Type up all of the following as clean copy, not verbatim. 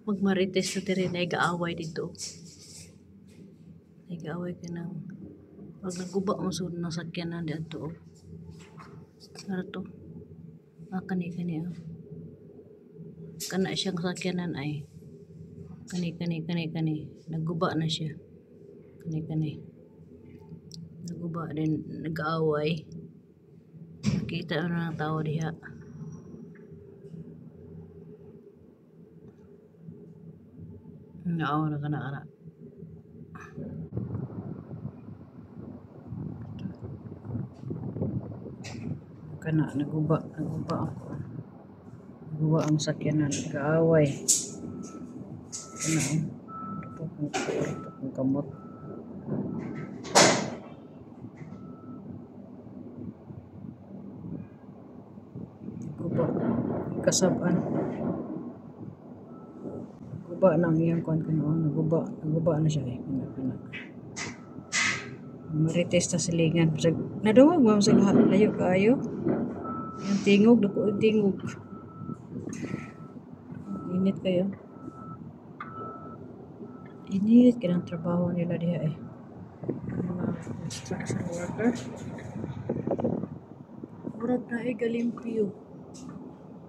magmarites na diri na igaaway dito. Igaaway ka ng pag naguba mo sa nasakyanan dito. Ano to? Kani kana siyang sakyanan ay kani naguba na siya kani naguba din nag-aaway. Nakita na ng tao diha. Naawa na kana naguba ang sakyanan nag-aaway kana ang kamot guba kasaban guba na ang iyang kuan kuno naguba na siya kana marites ta silingan nadawag mo sa layo kaayo yung tingog dako yung tingog init kayo init kanang trabaho nila diha construction worker murag na galimpyo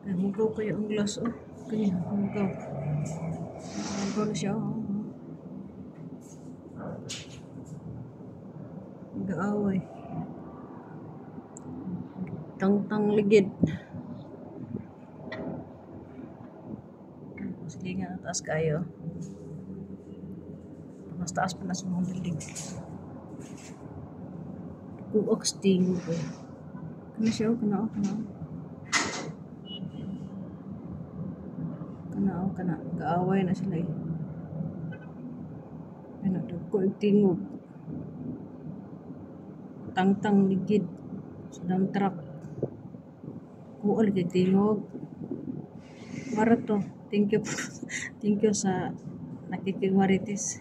hugaw kayo ang glass kanya hugaw na siya nag-aaway tang ligid silingan ang taas kayo mas taas pa na sa mga building kuwag sting kana siya kana gaaway na sila ano ko tingog tang ligid sa dump truck kuwag tingog mara to thank you sa nakikimarites